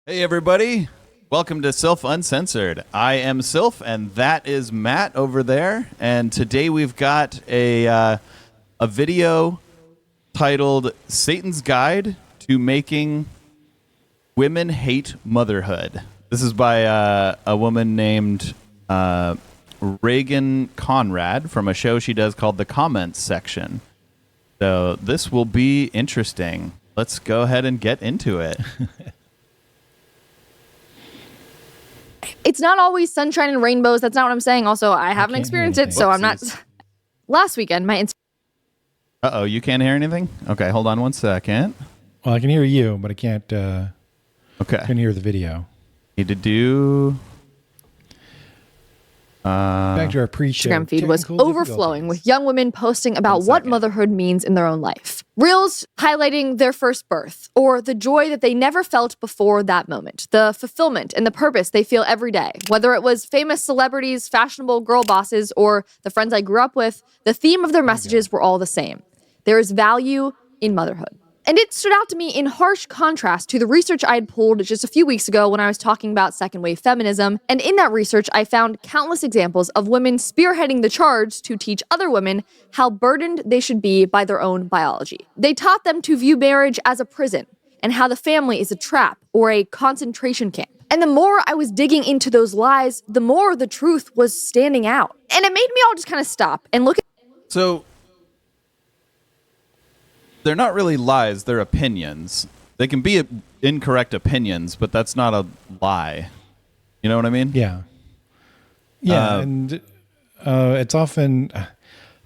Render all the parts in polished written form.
Hey everybody, welcome to Sylph Uncensored. I am Sylph and that is Matt over there, and today we've got a video titled Satan's Guide to Making Women Hate Motherhood. This is by a woman named Reagan Conrad from a show she does called The Comments Section. So this will be interesting. Let's go ahead and get into it. It's not always sunshine and rainbows. That's not what I'm saying. Also, I haven't experienced it, so I'm not. Last weekend, Uh-oh, you can't hear anything? Okay, hold on one second. Well, I can hear you, but I can't. Okay. I can hear the video. Need to do. Back to our pre-show. Instagram feed was overflowing with young women posting about what motherhood means in their own life. Reels highlighting their first birth, or the joy that they never felt before that moment, the fulfillment and the purpose they feel every day. Whether it was famous celebrities, fashionable girl bosses, or the friends I grew up with, the theme of their messages were all the same. There is value in motherhood. And it stood out to me in harsh contrast to the research I had pulled just a few weeks ago when I was talking about second wave feminism. And in that research, I found countless examples of women spearheading the charge to teach other women how burdened they should be by their own biology. They taught them to view marriage as a prison and how the family is a trap or a concentration camp. And the more I was digging into those lies, the more the truth was standing out. And it made me all just kind of stop and look at. So, they're not really lies, they're opinions. They can be incorrect opinions, but that's not a lie. You know what I mean? Yeah. Yeah, and it's often,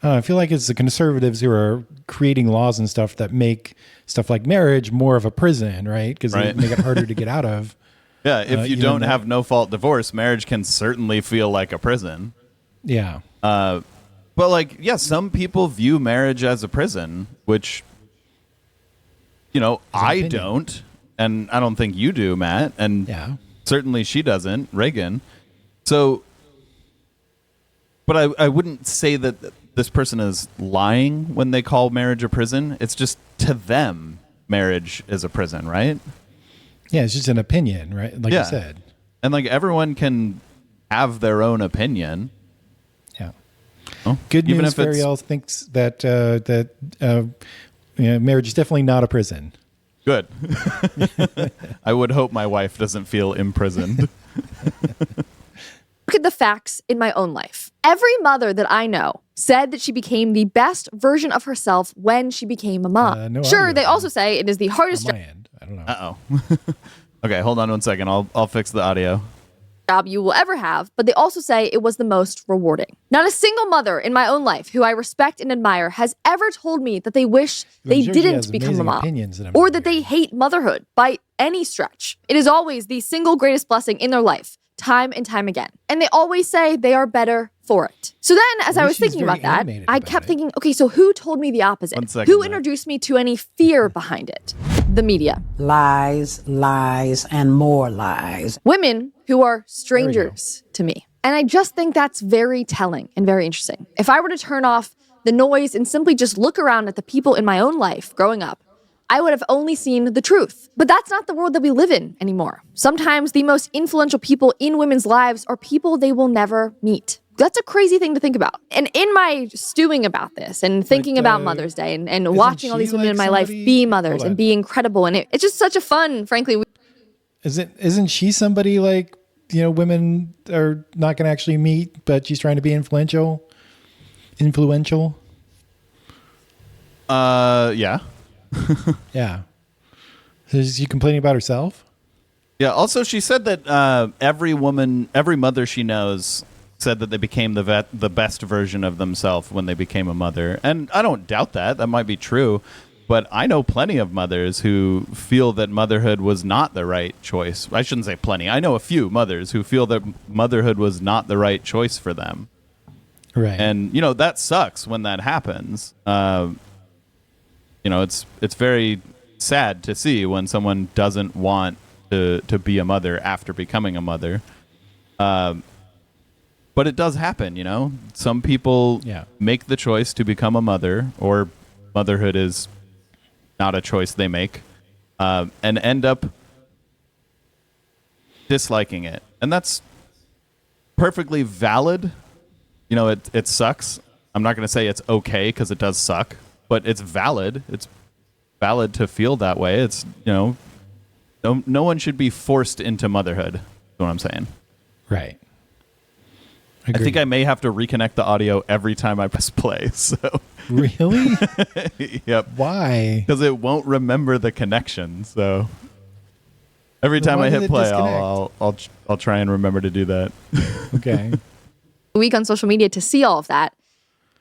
I feel like it's the conservatives who are creating laws and stuff that make stuff like marriage more of a prison, right? Because they make it harder to get out of. Yeah, if you don't have no-fault divorce, marriage can certainly feel like a prison. Yeah. But like, yeah, some people view marriage as a prison, which... You know, I don't, and I don't think you do, Matt, and certainly she doesn't, Reagan. So, but I wouldn't say that this person is lying when they call marriage a prison. It's just, to them, marriage is a prison, right? Yeah, it's just an opinion, right? Like you said. And like everyone can have their own opinion. Yeah. Well, Good news, Fariel thinks that marriage is definitely not a prison. Good. I would hope my wife doesn't feel imprisoned. Look at the facts in my own life. Every mother that I know said that she became the best version of herself when she became a mom. Sure, they also say it is the hardest job. I don't know. Uh-oh. Okay, hold on one second. I'll fix the audio. Job you will ever have, but they also say it was the most rewarding. Not a single mother in my own life who I respect and admire has ever told me that they wish they didn't become a mom or that they hate motherhood by any stretch. It is always the single greatest blessing in their life, time and time again. And they always say they are better for it. So then, as I was thinking about that, I kept thinking, okay, so who told me the opposite? Who introduced me to any fear behind it? The media. Lies, lies, and more lies. Women who are strangers to me. And I just think that's very telling and very interesting. If I were to turn off the noise and simply just look around at the people in my own life growing up, I would have only seen the truth. But that's not the world that we live in anymore. Sometimes the most influential people in women's lives are people they will never meet. That's a crazy thing to think about. And in my stewing about this and thinking about Mother's Day and watching all these women in my life be mothers and be incredible, and it's just such a fun, frankly. Isn't she somebody like, women are not going to actually meet, but she's trying to be influential? Yeah. Yeah. Is she complaining about herself? Yeah. Also, she said that every mother she knows said that they became the best version of themselves when they became a mother. And I don't doubt that. That might be true. But I know plenty of mothers who feel that motherhood was not the right choice. I shouldn't say plenty. I know a few mothers who feel that motherhood was not the right choice for them. Right. And, that sucks when that happens. It's very sad to see when someone doesn't want to be a mother after becoming a mother. But it does happen, Some people make the choice to become a mother, or motherhood is not a choice they make, and end up disliking it. And that's perfectly valid. You know, it sucks. I'm not going to say it's okay because it does suck, but it's valid. It's valid to feel that way. It's, you know, no one should be forced into motherhood, is what I'm saying. Right. I think I may have to reconnect the audio every time I press play. So Really? Yep. Why? Because it won't remember the connection. So every time I hit play, I'll try and remember to do that. Okay. Week on social media to see all of that.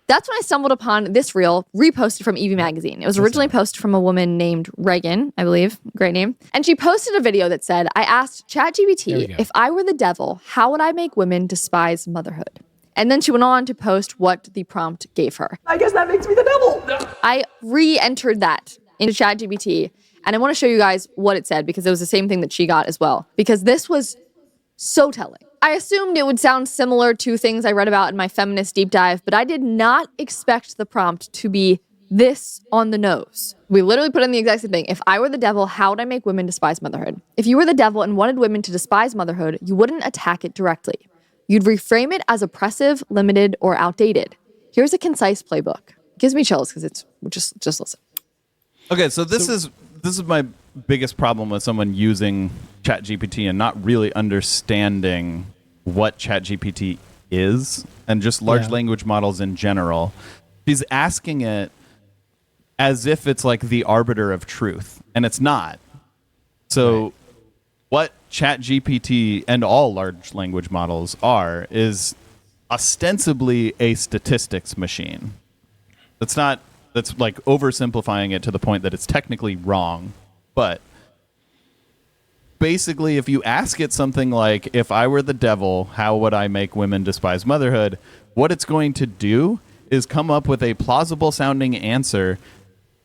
That's when I stumbled upon this reel reposted from Evie Magazine. It was originally posted from a woman named Reagan, I believe. Great name. And she posted a video that said, I asked ChatGPT, if I were the devil, how would I make women despise motherhood? And then she went on to post what the prompt gave her. I guess that makes me the devil. I re-entered that into ChatGPT, and I want to show you guys what it said because it was the same thing that she got as well. Because this was so telling. I assumed it would sound similar to things I read about in my feminist deep dive, but I did not expect the prompt to be this on the nose. We literally put in the exact same thing. If I were the devil, how would I make women despise motherhood? If you were the devil and wanted women to despise motherhood, you wouldn't attack it directly. You'd reframe it as oppressive, limited, or outdated. Here's a concise playbook. It gives me chills because it's just listen. Okay, so this is my biggest problem with someone using ChatGPT and not really understanding what ChatGPT is and just large language models in general. She's asking it as if it's like the arbiter of truth, and it's not. So what ChatGPT and all large language models are is ostensibly a statistics machine. That's like oversimplifying it to the point that it's technically wrong, but basically, if you ask it something like, if I were the devil, how would I make women despise motherhood? What it's going to do is come up with a plausible sounding answer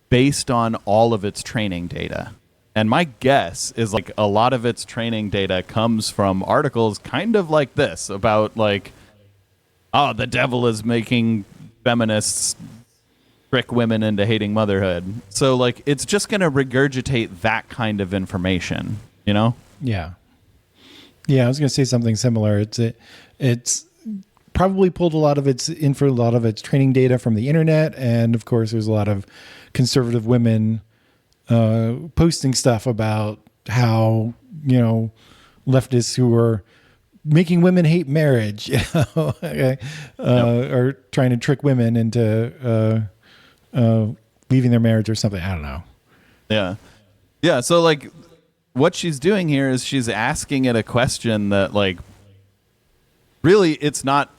based on all of its training data. And my guess is like a lot of its training data comes from articles kind of like this about like, oh, the devil is making feminists trick women into hating motherhood. So like, it's just going to regurgitate that kind of information. You know? Yeah. Yeah, I was going to say something similar. It's probably pulled a lot of its training data from the internet, and of course, there's a lot of conservative women posting stuff about how leftists who are making women hate marriage, or trying to trick women into leaving their marriage or something. I don't know. Yeah. So like, what she's doing here is she's asking it a question that, like, really it's not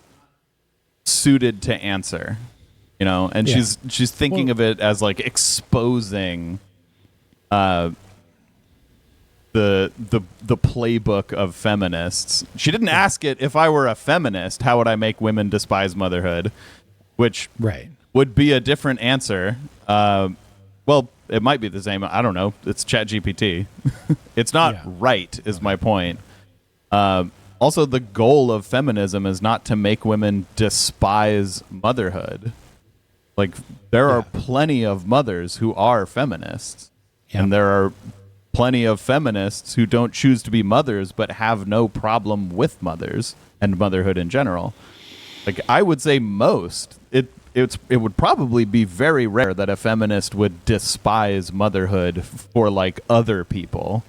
suited to answer, and she's thinking of it as like exposing the playbook of feminists. She didn't ask it, if I were a feminist, how would I make women despise motherhood, which would be a different answer. Well, it might be the same. I don't know. It's ChatGPT. It's not right, is my point. Also, the goal of feminism is not to make women despise motherhood. Like, there are plenty of mothers who are feminists. And there are plenty of feminists who don't choose to be mothers but have no problem with mothers and motherhood in general. Like, I would say most. It would probably be very rare that a feminist would despise motherhood for like other people.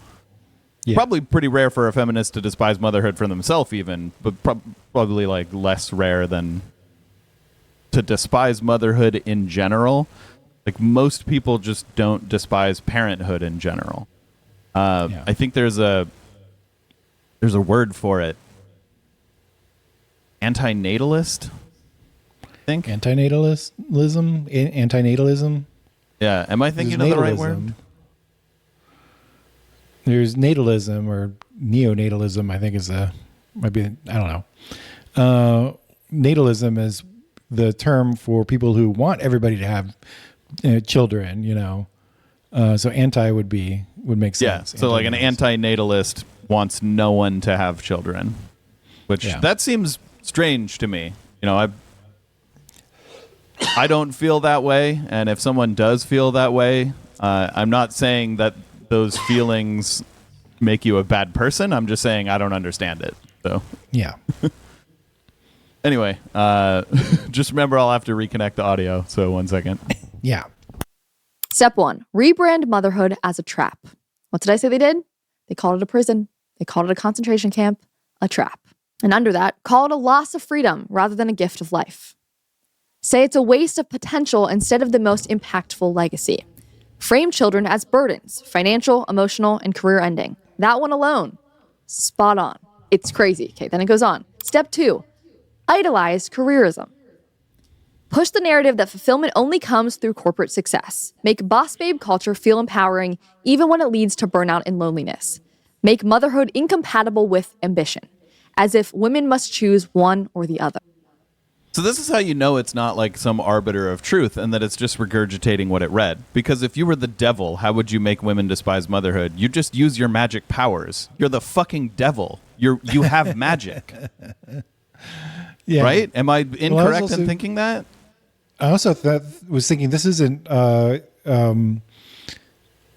Probably pretty rare for a feminist to despise motherhood for themselves even, but probably like less rare than to despise motherhood in general. Like, most people just don't despise parenthood in general. I think there's a word for it. Antinatalist? Think antinatalism. Yeah, am I thinking of the right word? There's natalism or neonatalism. I think might be. I don't know. Natalism is the term for people who want everybody to have children. So anti would make sense. Yeah. So like an antinatalist wants no one to have children, which that seems strange to me. I don't feel that way, and if someone does feel that way, I'm not saying that those feelings make you a bad person. I'm just saying I don't understand it. So Yeah. anyway, just remember I'll have to reconnect the audio. So 1 second. Yeah. Step 1, rebrand motherhood as a trap. What did I say they did? They called it a prison. They called it a concentration camp, a trap. And under that, call it a loss of freedom rather than a gift of life. Say it's a waste of potential instead of the most impactful legacy. Frame children as burdens, financial, emotional, and career ending. That one alone, spot on. It's crazy. Okay, then it goes on. Step 2, idolize careerism. Push the narrative that fulfillment only comes through corporate success. Make boss babe culture feel empowering, even when it leads to burnout and loneliness. Make motherhood incompatible with ambition, as if women must choose one or the other. So this is how you know it's not like some arbiter of truth and that it's just regurgitating what it read. Because if you were the devil, how would you make women despise motherhood? You just use your magic powers. You're the fucking devil. You have magic. Yeah. Right? Am I incorrect in thinking that? I also was thinking this isn't, I don't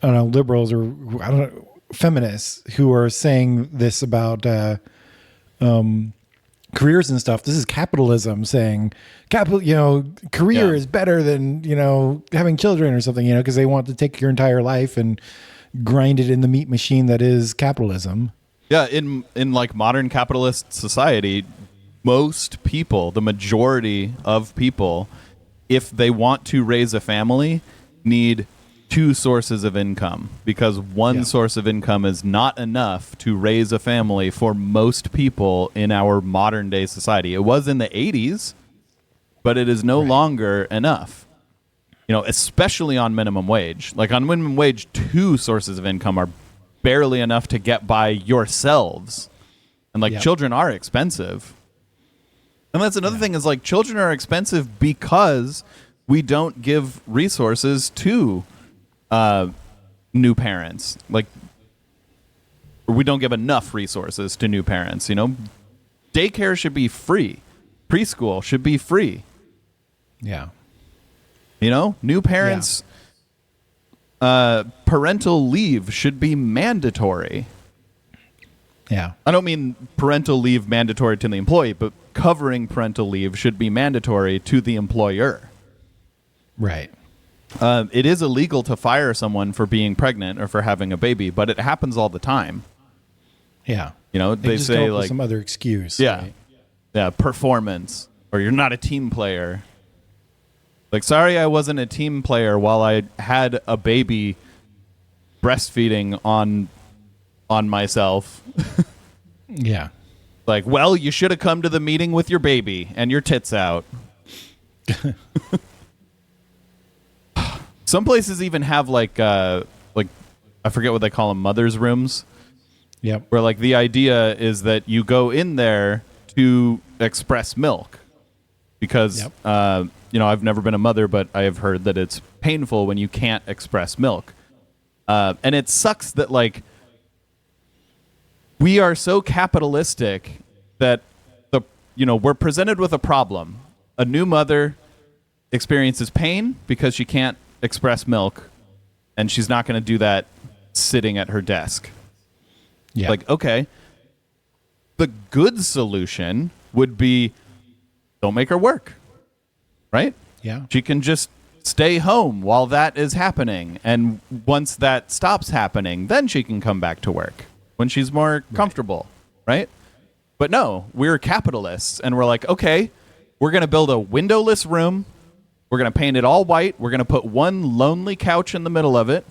know, liberals or I don't know, feminists who are saying this about careers and stuff. This is capitalism saying career is better than, having children or something, because they want to take your entire life and grind it in the meat machine that is capitalism. Yeah, in like modern capitalist society, most people, the majority of people, if they want to raise a family, need 2 sources of income, because one source of income is not enough to raise a family for most people in our modern day society. It was in the 80s, but it is no longer enough. Especially on minimum wage. Like on minimum wage, 2 sources of income are barely enough to get by yourselves. And children are expensive. And that's another thing is children are expensive because we don't give resources to new parents. We don't give enough resources to new parents. Daycare should be free. Preschool should be free. Yeah. New parents, parental leave should be mandatory. Yeah. I don't mean parental leave mandatory to the employee, but covering parental leave should be mandatory to the employer. Right. It is illegal to fire someone for being pregnant or for having a baby, but it happens all the time. Yeah. They just say come up with some other excuse. Yeah. Right? Yeah, performance, or you're not a team player. Sorry I wasn't a team player while I had a baby breastfeeding on myself. Yeah. Well, you should have come to the meeting with your baby and your tits out. Some places even have I forget what they call them, mothers' rooms. Yep. Where the idea is that you go in there to express milk. Because I've never been a mother, but I have heard that it's painful when you can't express milk. And it sucks that we are so capitalistic that we're presented with a problem. A new mother experiences pain because she can't express milk, and she's not going to do that sitting at her desk. Yeah. Okay, the good solution would be don't make her work, right? Yeah. She can just stay home while that is happening, and once that stops happening, then she can come back to work when she's more comfortable, right? But no, we're capitalists, and we're okay, we're going to build a windowless room. We're going to paint it all white. We're going to put one lonely couch in the middle of it,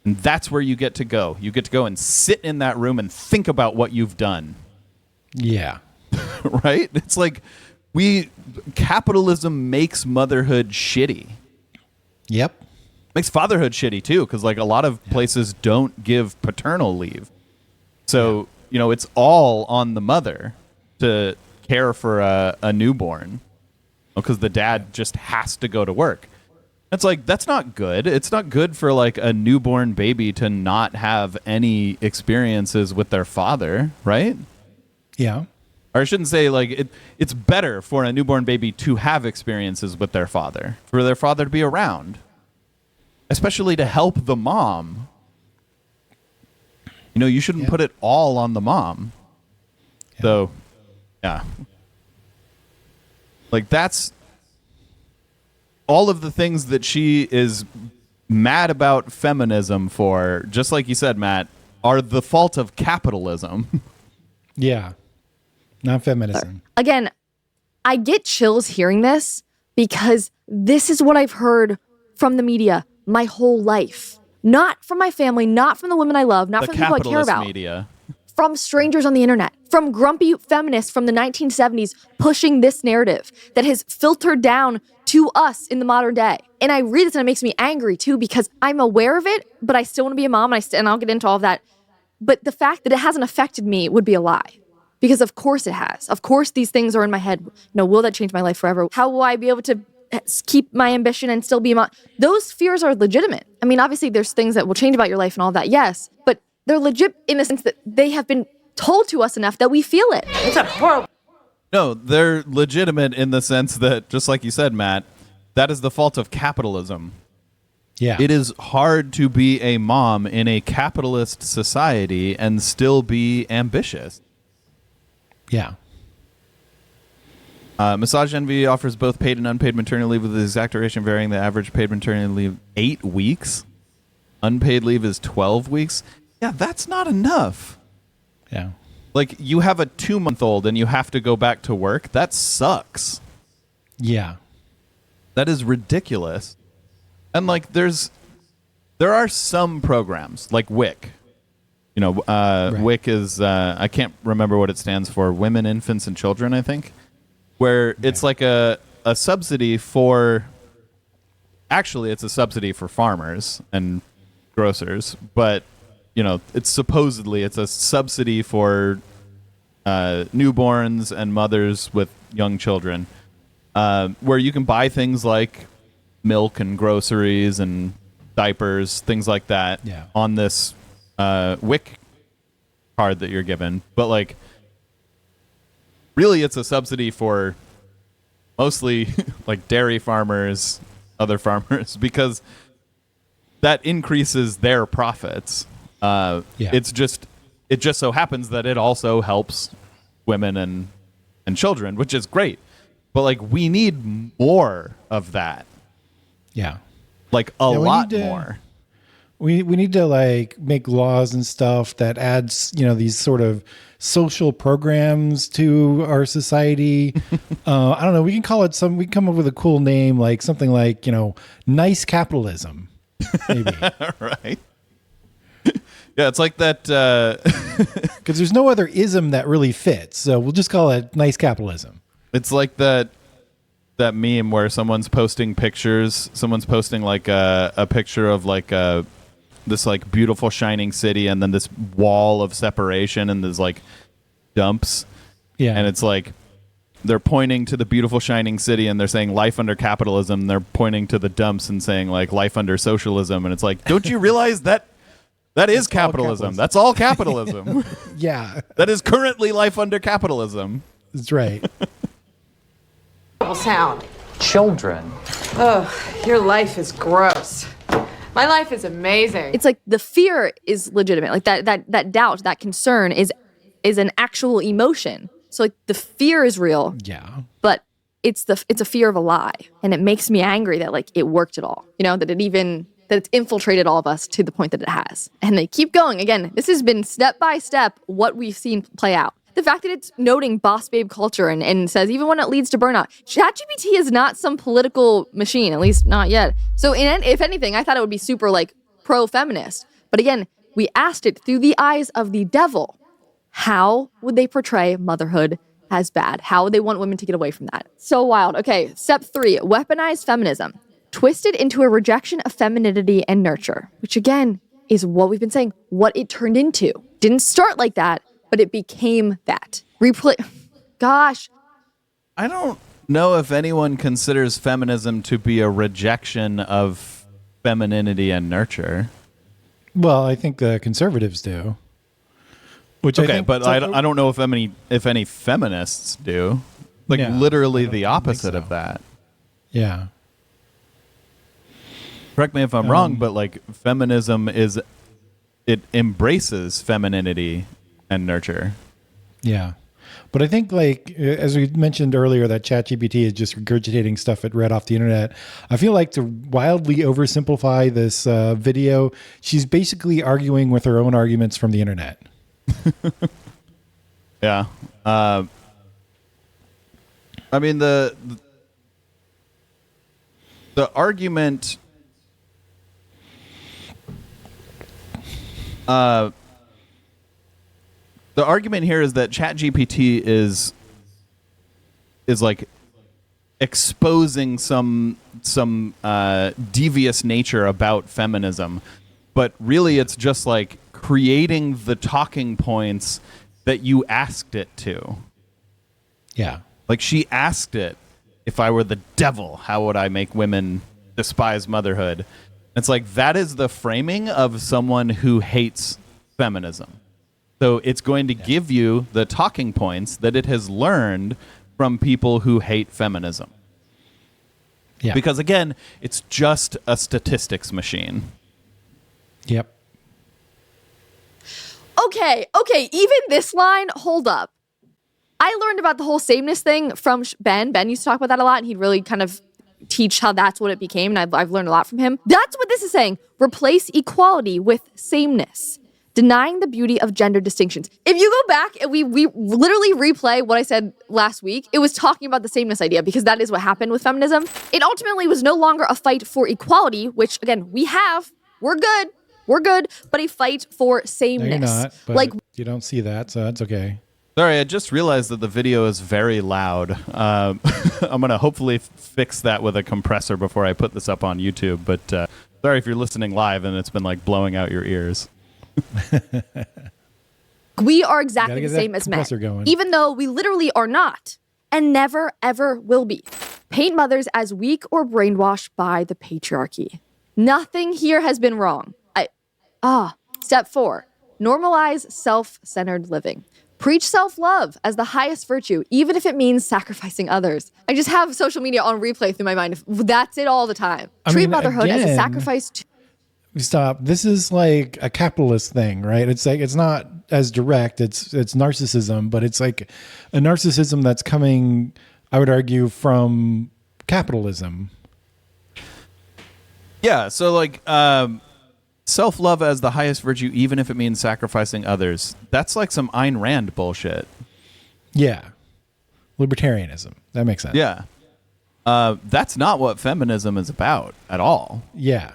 and that's where you get to go. You get to go and sit in that room and think about what you've done. Yeah. Right? It's capitalism makes motherhood shitty. Yep. Makes fatherhood shitty too, because a lot of places don't give paternal leave. So, it's all on the mother to care for a newborn, because the dad just has to go to work. It's that's not good. It's not good for a newborn baby to not have any experiences with their father, right? Yeah. Or I shouldn't say it's better for a newborn baby to have experiences with their father, for their father to be around, especially to help the mom. You shouldn't put it all on the mom. Yeah. So, yeah. Like, that's all of the things that she is mad about feminism for, just like you said, Matt, are the fault of capitalism. Yeah. Not feminism. Again, I get chills hearing this because this is what I've heard from the media my whole life. Not from my family, not from the women I love, not The from the people I care capitalist about. media. From strangers on the internet, from grumpy feminists from the 1970s pushing this narrative that has filtered down to us in the modern day. And I read this and it makes me angry too because I'm aware of it, but I still want to be a mom and I'll get into all of that. But the fact that it hasn't affected me would be a lie. Because of course it has. Of course these things are in my head. Will that change my life forever? How will I be able to keep my ambition and still be a mom? Those fears are legitimate. I mean, obviously there's things that will change about your life and all that, yes. But they're legit in the sense that they have been told to us enough that we feel it. It's a horrible. No, they're legitimate in the sense that, just like you said, Matt, that is the fault of capitalism. Yeah. It is hard to be a mom in a capitalist society and still be ambitious. Yeah. Massage Envy offers both paid and unpaid maternity leave with the exact duration varying the average paid maternity leave 8 weeks. Unpaid leave is 12 weeks. Yeah, that's not enough. Yeah. Like, you have a 2-month-old and you have to go back to work. That sucks. Yeah. That is ridiculous. And like, there are some programs like WIC. Right. WIC is I can't remember what it stands for. Women, Infants, and Children, I think. Where it's like a subsidy for. Actually, it's a subsidy for farmers and grocers, but it's a subsidy for newborns and mothers with young children, where you can buy things like milk and groceries and diapers, things like that, on this WIC card that you're given. But like, really, it's a subsidy for mostly like dairy farmers, other farmers, because that increases their profits. It just so happens that it also helps women and children, which is great. But like, we need more of that. Yeah. Like a lot more. We need to like make laws and stuff that adds, these sort of social programs to our society. I don't know. We can call it we can come up with a cool name, like something like, nice capitalism, maybe. Right. Yeah, it's like that. Because there's no other ism that really fits. So we'll just call it nice capitalism. It's like that meme where someone's posting pictures. Someone's posting like a picture of like this like beautiful shining city, and then this wall of separation, and there's like dumps. Yeah. And it's like they're pointing to the beautiful shining city and they're saying life under capitalism. And they're pointing to the dumps and saying like life under socialism. And it's like, don't you realize that is capitalism? That's all capitalism. Yeah. That is currently life under capitalism. That's right. Sound. Children. Oh, your life is gross. My life is amazing. It's like the fear is legitimate. Like that doubt, that concern is an actual emotion. So like the fear is real. Yeah. But it's a fear of a lie. And it makes me angry that like it worked at all. That it's infiltrated all of us to the point that it has. And they keep going. Again, this has been step by step what we've seen play out. The fact that it's noting boss babe culture and says even when it leads to burnout. ChatGPT is not some political machine, at least not yet. So if anything, I thought it would be super like pro-feminist. But again, we asked it through the eyes of the devil. How would they portray motherhood as bad? How would they want women to get away from that? So wild. Okay, step 3, weaponized feminism. Twisted into a rejection of femininity and nurture, which again is what we've been saying, what it turned into. Didn't start like that, but it became that. Gosh. I don't know if anyone considers feminism to be a rejection of femininity and nurture. Well, I think the conservatives do. Which okay, but I don't know if any feminists do. Like literally the opposite of that. Yeah. Correct me if I'm wrong, but like feminism is it embraces femininity and nurture. Yeah. But I think, like, as we mentioned earlier, that ChatGPT is just regurgitating stuff it read off the internet. I feel like, to wildly oversimplify this video, she's basically arguing with her own arguments from the internet. Yeah. I mean, the argument... the argument here is that ChatGPT is like exposing some devious nature about feminism, but really it's just like creating the talking points that you asked it to. Yeah. Like, she asked it, if I were the devil, how would I make women despise motherhood? It's like, that is the framing of someone who hates feminism. So it's going to give you the talking points that it has learned from people who hate feminism. Yeah. Because, again, it's just a statistics machine. Yep. Okay, even this line, hold up. I learned about the whole sameness thing from Ben. Ben used to talk about that a lot, and he'd really kind of teach how that's what it became, and I've learned a lot from him. That's what this is saying. Replace equality with sameness. Denying the beauty of gender distinctions. If you go back and we literally replay what I said last week, it was talking about the sameness idea, because that is what happened with feminism. It ultimately was no longer a fight for equality, which, again, we're good, but a fight for sameness. No, you're not, but like, you don't see that, so that's okay. Sorry, I just realized that the video is very loud. I'm going to hopefully fix that with a compressor before I put this up on YouTube, but sorry if you're listening live and it's been like blowing out your ears. we are exactly the same as men, even though we literally are not, and never, ever will be. Paint mothers as weak or brainwashed by the patriarchy. Nothing here has been wrong. Step 4, normalize self-centered living. Preach self-love as the highest virtue, even if it means sacrificing others. I just have social media on replay through my mind. That's it all the time. Treat motherhood as a sacrifice. Stop. This is like a capitalist thing, right? It's like, it's not as direct. It's narcissism, but it's like a narcissism that's coming, I would argue, from capitalism. Yeah. So like, self-love as the highest virtue, even if it means sacrificing others. That's like some Ayn Rand bullshit. Yeah. Libertarianism. That makes sense. Yeah. That's not what feminism is about at all. Yeah.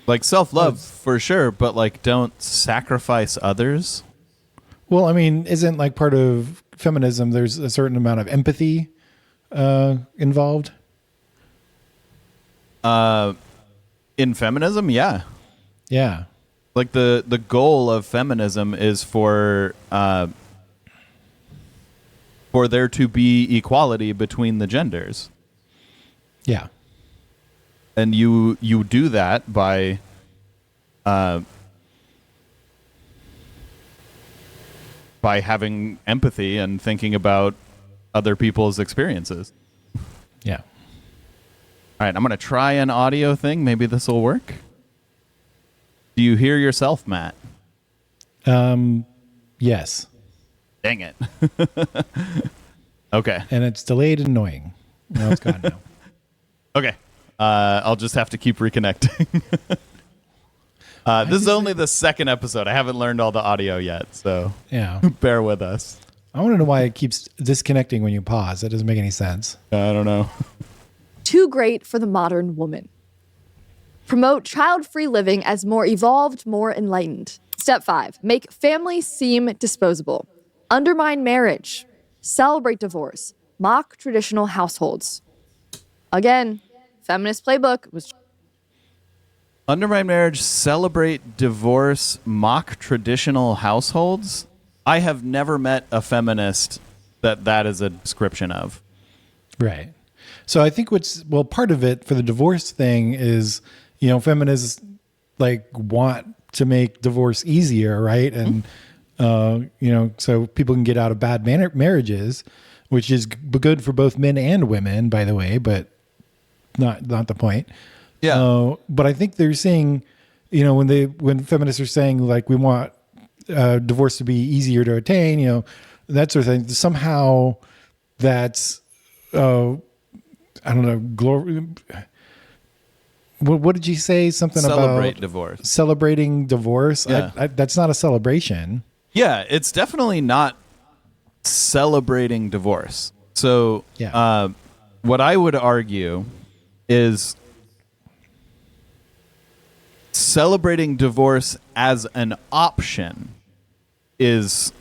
Like, self-love for sure, but like, don't sacrifice others. Well, I mean, isn't like part of feminism, there's a certain amount of empathy involved? In feminism, yeah. Yeah. Like, the goal of feminism is for there to be equality between the genders. Yeah. And you do that by having empathy and thinking about other people's experiences. Yeah. All right, I'm going to try an audio thing. Maybe this will work. Do you hear yourself, Matt? Yes. Dang it. Okay. And it's delayed and annoying. No, it's gone now. Okay. I'll just have to keep reconnecting. This is only the second episode. I haven't learned all the audio yet, so yeah, bear with us. I want to know why it keeps disconnecting when you pause. That doesn't make any sense. I don't know. Too great for the modern woman. Promote child-free living as more evolved, more enlightened. Step 5, make family seem disposable. Undermine marriage. Celebrate divorce. Mock traditional households. Again, feminist playbook was... Undermine marriage, celebrate divorce, mock traditional households. I have never met a feminist that is a description of. Right. So I think part of it for the divorce thing is, feminists like want to make divorce easier, right? And, so people can get out of bad marriages, which is good for both men and women, by the way, but not the point. Yeah. But I think they're saying, when feminists are saying like we want divorce to be easier to attain, that sort of thing. Somehow that's I don't know. Glory. What did you say? Something Celebrate about divorce. Celebrating divorce. Yeah. That's not a celebration. Yeah, it's definitely not celebrating divorce. So, what I would argue is celebrating divorce as an option is,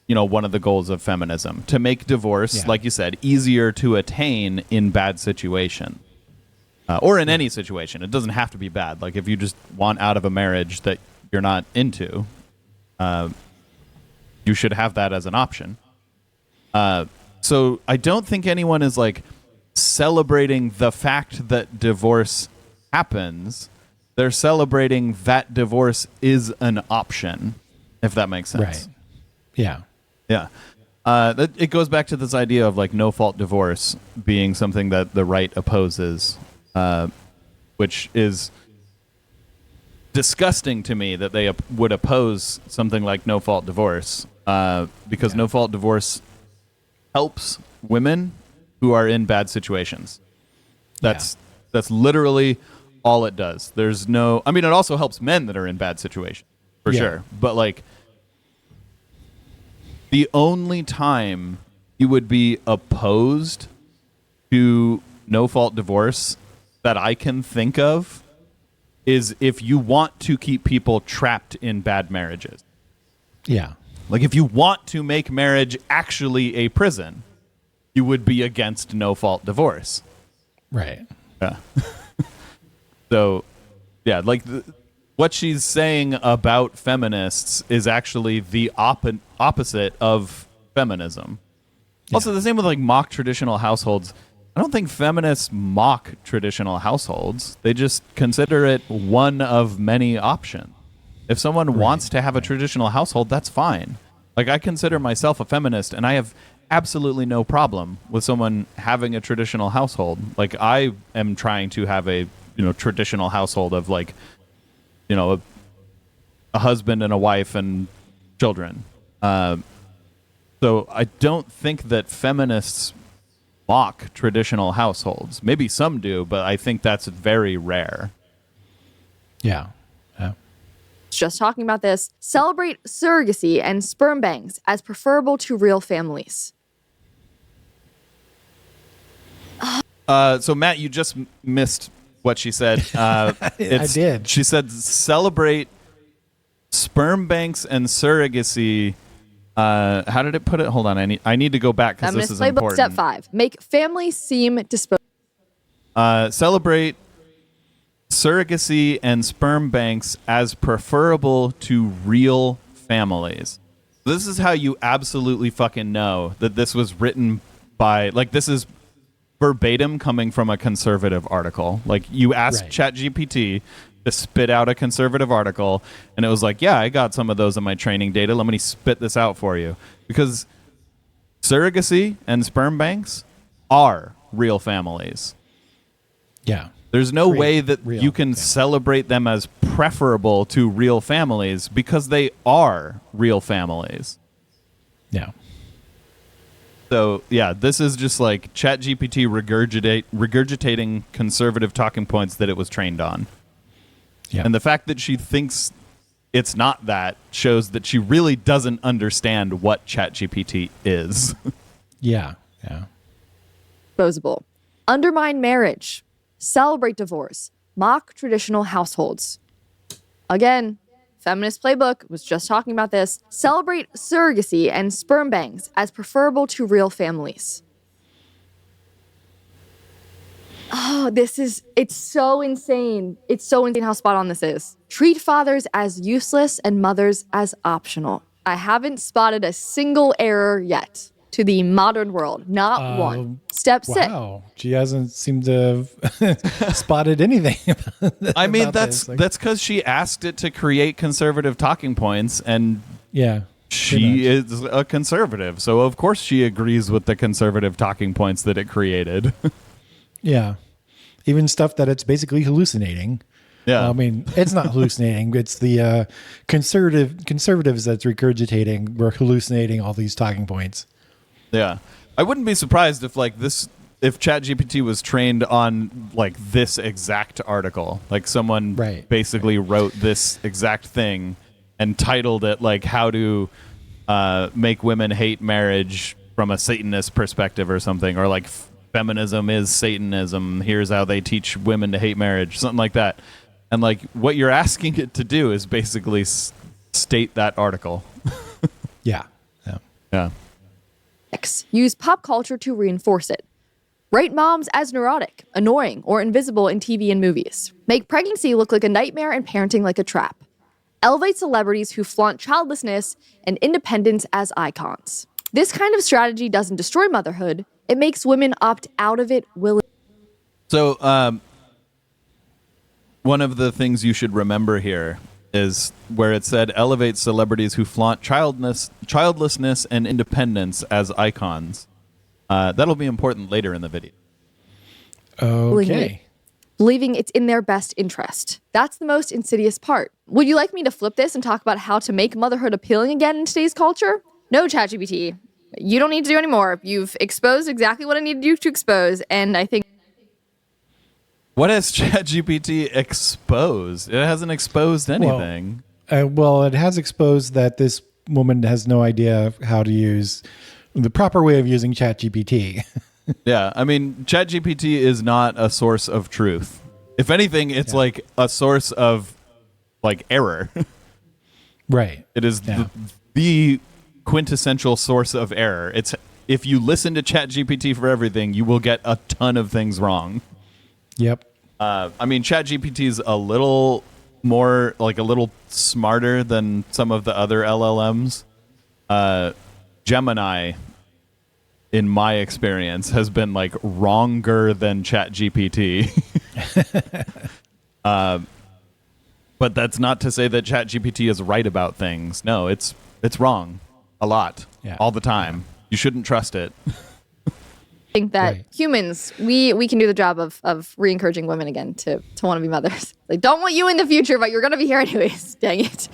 one of the goals of feminism, to make divorce, like you said, easier to attain in bad situations. Or in any situation. It doesn't have to be bad. Like if you just want out of a marriage that you're not into, you should have that as an option. So I don't think anyone is like celebrating the fact that divorce happens. They're celebrating that divorce is an option, if that makes sense. Right. Yeah. Yeah. It goes back to this idea of like no-fault divorce being something that the right opposes. Which is disgusting to me that they would oppose something like no-fault divorce, because no-fault divorce helps women who are in bad situations. That's literally all it does. There's no, I mean, it also helps men that are in bad situations, for sure. But like, the only time you would be opposed to no-fault divorce that I can think of is if you want to keep people trapped in bad marriages. Yeah. Like if you want to make marriage actually a prison, you would be against no-fault divorce. Right. Yeah. So, yeah, like what she's saying about feminists is actually the opposite of feminism. Yeah. Also, the same with like mock traditional households. I don't think feminists mock traditional households. They just consider it one of many options. If someone wants to have a traditional household, that's fine. Like I consider myself a feminist, and I have absolutely no problem with someone having a traditional household. Like I am trying to have a traditional household of like a husband and a wife and children. So I don't think that feminists mock traditional households. Maybe some do, but I think that's very rare. Yeah. Just talking about this. Celebrate surrogacy and sperm banks as preferable to real families. So Matt, you just missed what she said. I did. She said celebrate sperm banks and surrogacy. How did it put it? Hold on. I need to go back because this is important. Step 5. Make families seem disposable. Celebrate surrogacy and sperm banks as preferable to real families. This is how you absolutely fucking know that this was written by, like, this is verbatim coming from a conservative article. Like, you asked ChatGPT to spit out a conservative article, and it was like, yeah, I got some of those in my training data. Let me spit this out for you. Because surrogacy and sperm banks are real families. Yeah. There's no way that you can celebrate them as preferable to real families because they are real families. Yeah. So, yeah, this is just like ChatGPT regurgitating conservative talking points that it was trained on. Yeah. And the fact that she thinks it's not that shows that she really doesn't understand what ChatGPT is. Yeah. Disposable. Undermine marriage. Celebrate divorce. Mock traditional households. Again, feminist playbook was just talking about this. Celebrate surrogacy and sperm banks as preferable to real families. Oh, it's so insane. It's so insane how spot on this is. Treat fathers as useless and mothers as optional. I haven't spotted a single error yet to the modern world. Not one. Step 6. Wow. She hasn't seemed to have spotted anything. I mean, that's because she asked it to create conservative talking points, and she is a conservative. So, of course, she agrees with the conservative talking points that it created. Yeah. Even stuff that it's basically hallucinating. Yeah. Well, I mean, it's not hallucinating. It's the conservatives that's regurgitating. We're hallucinating all these talking points. Yeah. I wouldn't be surprised if if ChatGPT was trained on like this exact article, like someone basically wrote this exact thing and titled it like how to make women hate marriage from a Satanist perspective or something, or like feminism is Satanism. Here's how they teach women to hate marriage, something like that. And like what you're asking it to do is basically state that article. Yeah. Use pop culture to reinforce it. Rate moms as neurotic, annoying, or invisible in TV and movies. Make pregnancy look like a nightmare and parenting like a trap. Elevate celebrities who flaunt childlessness and independence as icons. This kind of strategy doesn't destroy motherhood. It makes women opt out of it willingly. So, one of the things you should remember here is where it said elevate celebrities who flaunt childlessness and independence as icons. That'll be important later in the video. Okay. Believing it's in their best interest. That's the most insidious part. Would you like me to flip this and talk about how to make motherhood appealing again in today's culture? No, ChatGPT. You don't need to do any more. You've exposed exactly what I needed you to expose, and I think... What has ChatGPT exposed? It hasn't exposed anything. Well, it has exposed that this woman has no idea how to use the proper way of using ChatGPT. Yeah, I mean, ChatGPT is not a source of truth. If anything, it's like a source of like error. Right. It is the quintessential source of error. It's if you listen to ChatGPT for everything, you will get a ton of things wrong. Yep. I mean, ChatGPT is a little more, like a little smarter than some of the other LLMs. Gemini, in my experience, has been like wronger than ChatGPT. But that's not to say that ChatGPT is right about things. No, it's wrong a lot, all the time. You shouldn't trust it. I think that humans, we can do the job of re-encouraging women again to want to be mothers. They don't want you in the future, but you're going to be here anyways. Dang it.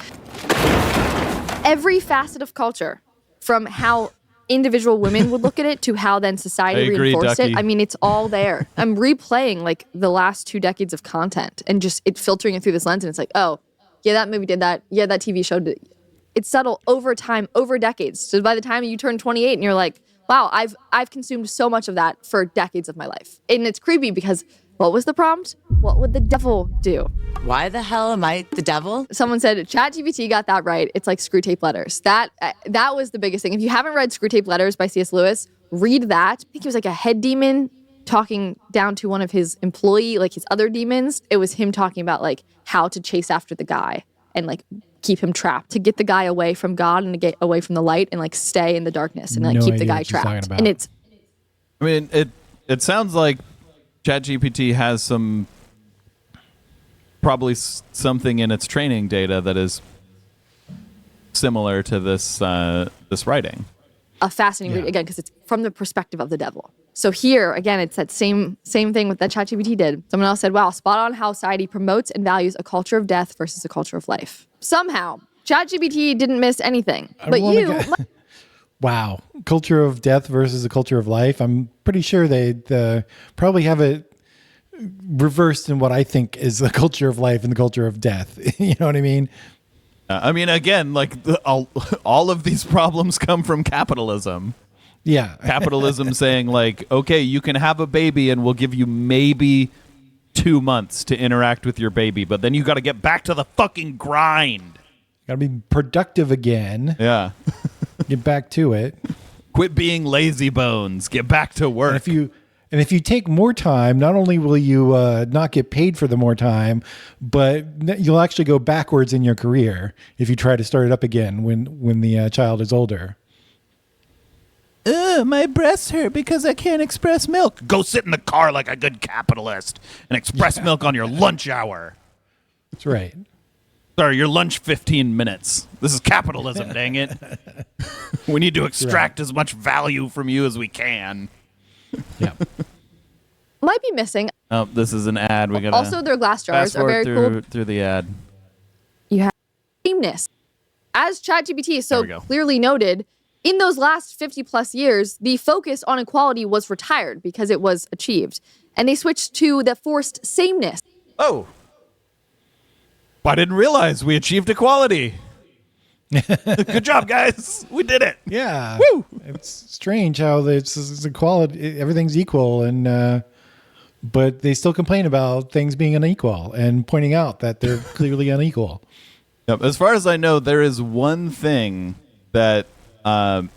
Every facet of culture, from how individual women would look at it to how then society reinforced it. I mean, it's all there. I'm replaying like the last 2 decades of content and just it filtering it through this lens, and it's like, oh, yeah, that movie did that. Yeah, that TV show did. It's subtle over time, over decades. So by the time you turn 28 and you're like, wow, I've consumed so much of that for decades of my life. And it's creepy because what was the prompt? What would the devil do? Why the hell am I the devil? Someone said, ChatGPT got that right. It's like Screw Tape Letters. That was the biggest thing. If you haven't read Screw Tape Letters by C.S. Lewis, read that. I think he was like a head demon talking down to one of his employee, like his other demons. It was him talking about like how to chase after the guy and like keep him trapped, to get the guy away from God and to get away from the light and like stay in the darkness and like keep the guy trapped. And it's... I mean, it sounds like ChatGPT has probably something in its training data that is similar to this writing. A fascinating read, again, because it's from the perspective of the devil. So here, again, it's that same thing with that ChatGPT did. Someone else said, wow, spot on how society promotes and values a culture of death versus a culture of life. Somehow, ChatGPT didn't miss anything. But you... Wow. Culture of death versus a culture of life. I'm pretty sure they probably have it reversed in what I think is the culture of life and the culture of death. You know what I mean? I mean, again, like all of these problems come from capitalism. Yeah. Capitalism saying like, okay, you can have a baby and we'll give you maybe 2 months to interact with your baby, but then you got to get back to the fucking grind. Got to be productive again. Yeah. Get back to it. Quit being lazy bones. Get back to work. And if you take more time, not only will you not get paid for the more time, but you'll actually go backwards in your career if you try to start it up again when the child is older. My breasts hurt because I can't express milk. Go sit in the car like a good capitalist and express milk on your lunch hour. That's right. Sorry, your lunch 15 minutes. This is capitalism, dang it. We need to extract as much value from you as we can. Yeah. might be missing. Oh, this is an ad. We got Also, their glass jars are very cool. through the ad. You have sameness. As ChatGPT so There we go. clearly noted, in those last 50 plus years, the focus on equality was retired because it was achieved. And they switched to the forced sameness. Oh. I didn't realize we achieved equality. Good job, guys. We did it. Yeah. Woo! It's strange how it's equality. Everything's equal, and but they still complain about things being unequal and pointing out that they're clearly unequal. Yep. As far as I know, there is one thing that that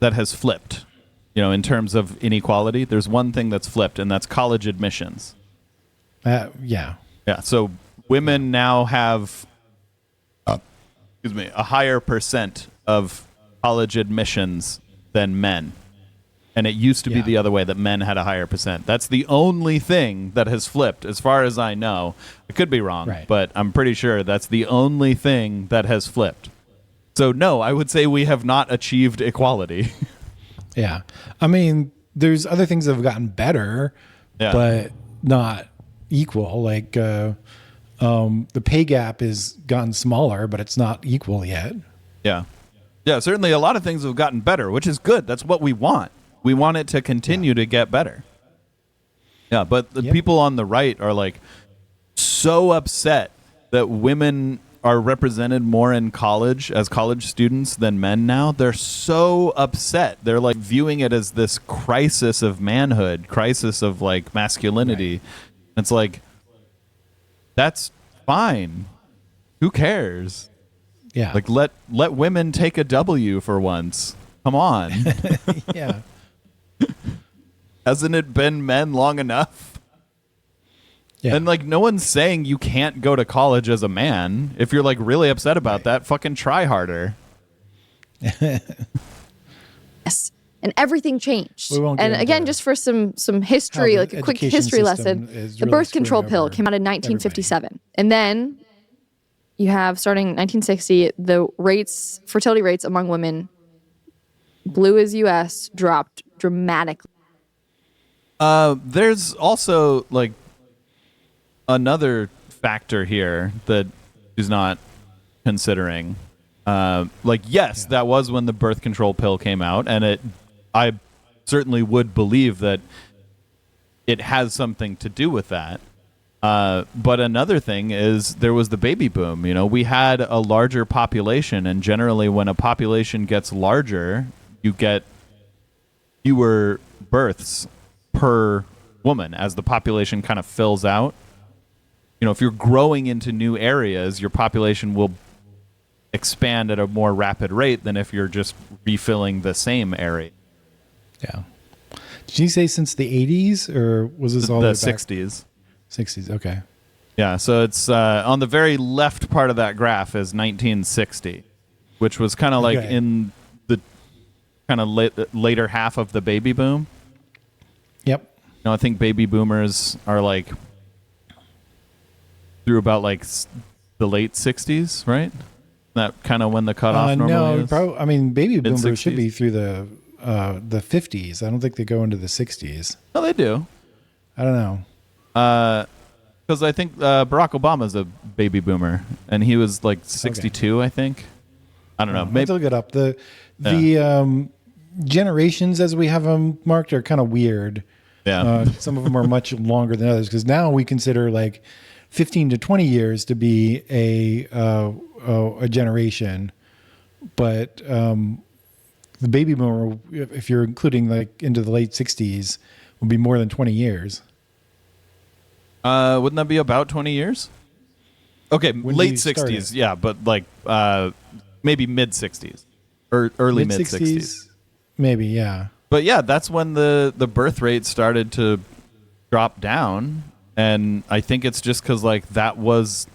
has flipped. In terms of inequality, there's one thing that's flipped, and that's college admissions. Yeah. Yeah. So women now have, a higher percent of college admissions than men. And it used to be the other way, that men had a higher percent. That's the only thing that has flipped, as far as I know. I could be wrong, but I'm pretty sure that's the only thing that has flipped. So, no, I would say we have not achieved equality. Yeah. I mean, there's other things that have gotten better, but not equal. Like the pay gap has gotten smaller, but it's not equal yet. Yeah. Yeah, certainly a lot of things have gotten better, which is good. That's what we want. We want it to continue to get better. Yeah, but the people on the right are like so upset that women are represented more in college as college students than men now. They're so upset. They're like viewing it as this crisis of manhood, crisis of like masculinity. Right. It's like, that's fine. Who cares? Yeah. Like let women take a W for once. Come on. Yeah. Hasn't it been men long enough? Yeah. And like no one's saying you can't go to college as a man. If you're like really upset about that, fucking try harder. Yes. And everything changed. And again, just for some history, like a quick history lesson, the birth control pill came out in 1957. Everybody. And then you have, starting in 1960, the fertility rates among women, blue as U.S., dropped dramatically. There's also like another factor here that is not considering. That was when the birth control pill came out, and I certainly would believe that it has something to do with that. But another thing is there was the baby boom. We had a larger population, and generally when a population gets larger, you get fewer births per woman as the population kind of fills out. If you're growing into new areas, your population will expand at a more rapid rate than if you're just refilling the same area. Yeah. Did you say since the 80s, or was this all the the way back? 60s? 60s, okay. Yeah, so it's on the very left part of that graph is 1960, which was kind of like in the kind of later half of the baby boom. Yep. I think baby boomers are like through about like the late 60s, right? That kind of when the cutoff normally is? No, baby boomers Mid-60s. should be through the 50s. I don't think they go into the 60s. No, they do. I don't know. Because I think Barack Obama's a baby boomer, and he was like 62, I think. I don't know. Maybe look it up. The generations as we have them marked are kind of weird. Yeah. Some of them are much longer than others, because now we consider like 15 to 20 years to be a generation, but the baby boomer, if you're including like into the late 60s, would be more than 20 years. Wouldn't that be about 20 years? Okay, late 60s, yeah, but like maybe mid 60s or early mid 60s. Maybe, yeah. But yeah, that's when the birth rate started to drop down, and I think it's just because like that was,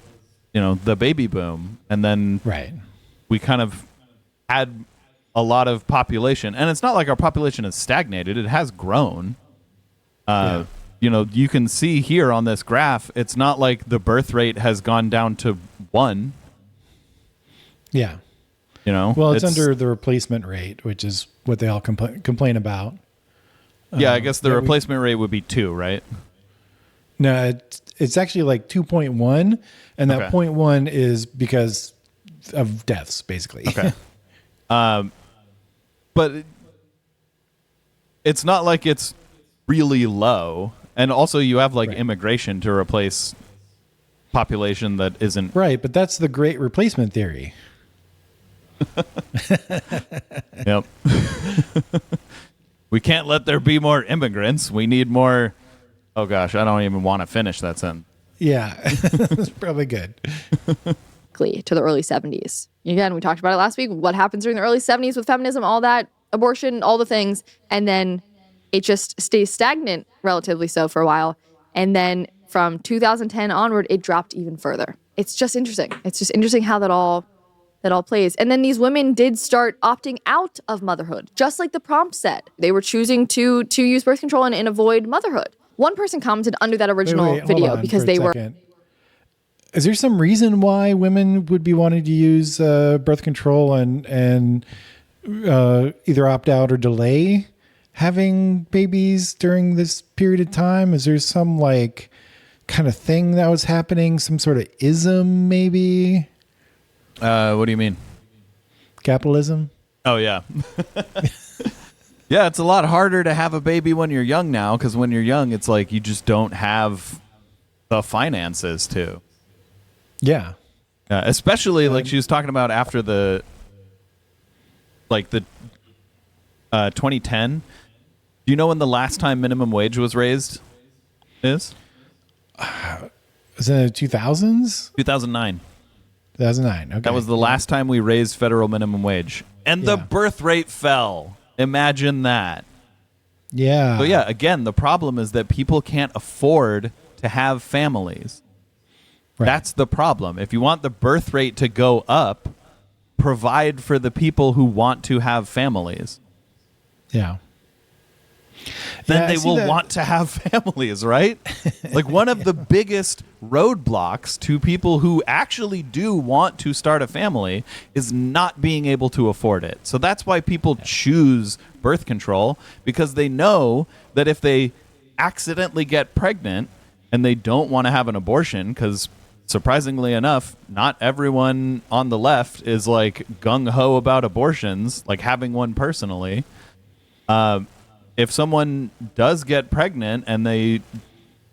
the baby boom, and then we kind of had a lot of population, and it's not like our population has stagnated; it has grown. You can see here on this graph, it's not like the birth rate has gone down to 1. Yeah. Well, it's under the replacement rate, which is what they all complain about. Yeah, I guess the replacement rate would be 2, right? No, it's actually like 2.1, and that 0.1 is because of deaths, basically. Okay. But it's not like it's really low. And also you have like immigration to replace population that isn't. Right, but that's the great replacement theory. Yep. We can't let there be more immigrants. We need more. Oh gosh, I don't even want to finish that sentence. Yeah, that's probably good. To the early 70s. Again, we talked about it last week. What happens during the early 70s with feminism, all that, abortion, all the things. And then it just stays stagnant, relatively so, for a while. And then from 2010 onward, it dropped even further. It's just interesting. It's just interesting how that all plays. And then these women did start opting out of motherhood, just like the prompt said. They were choosing to use birth control and avoid motherhood. One person commented under that original video because they were... Is there some reason why women would be wanting to use birth control and either opt out or delay having babies during this period of time? Is there some like kind of thing that was happening? Some sort of ism, maybe? What do you mean? Capitalism? Oh, yeah. Yeah, it's a lot harder to have a baby when you're young now, because when you're young, it's like you just don't have the finances to. Yeah. Especially like she was talking about after the 2010. Do you know when the last time minimum wage was raised is? Was it the 2000s? 2009. 2009. Okay. That was the last time we raised federal minimum wage. And the birth rate fell. Imagine that. Yeah. So yeah, again, the problem is that people can't afford to have families. Right. That's the problem. If you want the birth rate to go up, provide for the people who want to have families. Yeah. Then they will want to have families, right? Like one of the biggest roadblocks to people who actually do want to start a family is not being able to afford it. So that's why people choose birth control, because they know that if they accidentally get pregnant and they don't want to have an abortion, because surprisingly enough, not everyone on the left is like gung-ho about abortions, like having one personally. If someone does get pregnant and they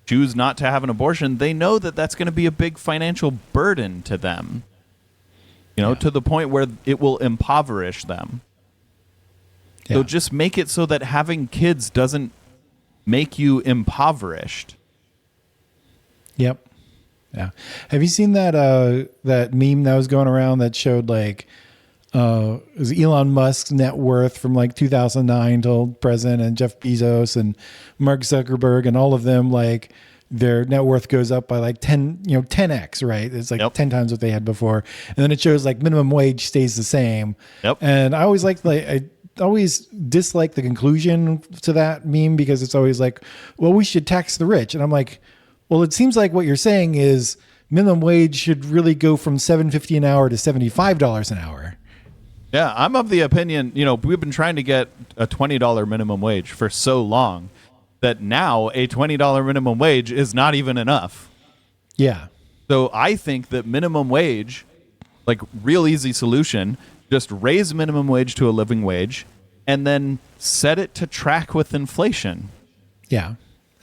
choose not to have an abortion, they know that that's going to be a big financial burden to them, to the point where it will impoverish them. Yeah. So just make it so that having kids doesn't make you impoverished. Yep. Yeah. Have you seen that that meme that was going around that showed like it was Elon Musk's net worth from like 2009 till present, and Jeff Bezos and Mark Zuckerberg and all of them, like their net worth goes up by like 10x, right? It's like 10 times what they had before. And then it shows like minimum wage stays the same. Yep. And I always I always dislike the conclusion to that meme, because it's always like, well, we should tax the rich. And I'm like, well, it seems like what you're saying is minimum wage should really go from $7.50 an hour to $75 an hour. Yeah, I'm of the opinion, we've been trying to get a $20 minimum wage for so long that now a $20 minimum wage is not even enough. Yeah. So I think that minimum wage, like real easy solution, just raise minimum wage to a living wage and then set it to track with inflation. Yeah.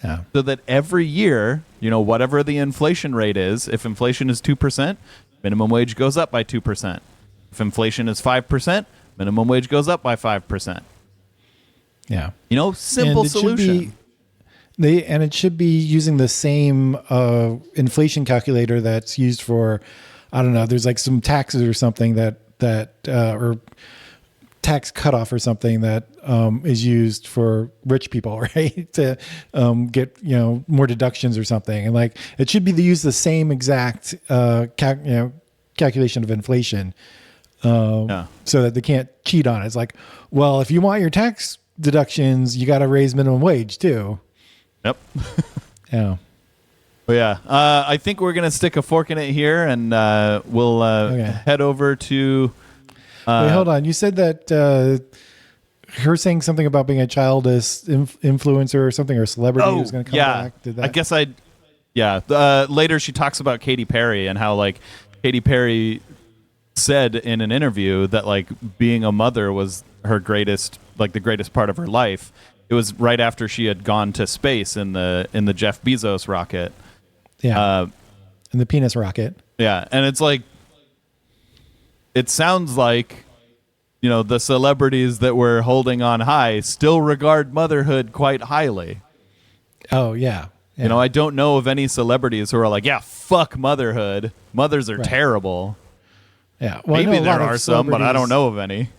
Yeah. So that every year, whatever the inflation rate is, if inflation is 2%, minimum wage goes up by 2%. If inflation is 5%, minimum wage goes up by 5%. Yeah. Simple solution. It should be using the same inflation calculator that's used for, I don't know, there's like some taxes or something that or tax cutoff or something that is used for rich people, right? To get, more deductions or something. And like, it should be use the same exact calculation of inflation. So that they can't cheat on it. It's like, well, if you want your tax deductions, you got to raise minimum wage too. Yep. Yeah. Well, yeah. I think we're gonna stick a fork in it here, and we'll head over to. Wait, hold on. You said that her saying something about being a childless influencer or something, or celebrity who's going to come back. Did that? I guess later she talks about Katy Perry and how like Katy Perry said in an interview that like being a mother was her greatest, like the greatest part of her life. It was right after she had gone to space in the Jeff Bezos rocket. Yeah. In the penis rocket. Yeah. And it's like, it sounds like, you know, the celebrities that we're holding on high still regard motherhood quite highly. Oh, yeah. You know, I don't know of any celebrities who are like, yeah, fuck motherhood. Mothers are terrible. Yeah. Well, maybe there are some, but I don't know of any.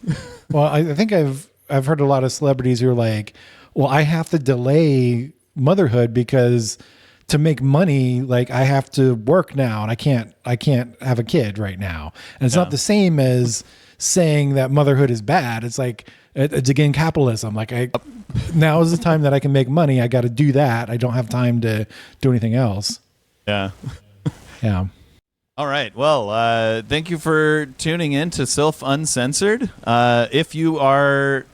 Well, I think I've heard a lot of celebrities who are like, well, I have to delay motherhood because to make money, like I have to work now and I can't have a kid right now. And it's not the same as saying that motherhood is bad. It's like, it's again capitalism. Like now is the time that I can make money. I got to do that. I don't have time to do anything else. Yeah. Yeah. All right. Well, thank you for tuning in to Sylph Uncensored. If you are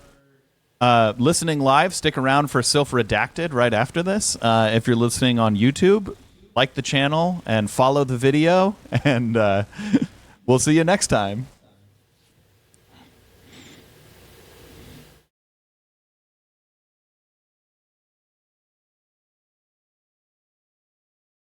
listening live, stick around for Sylph Redacted right after this. If you're listening on YouTube, like the channel and follow the video, and we'll see you next time.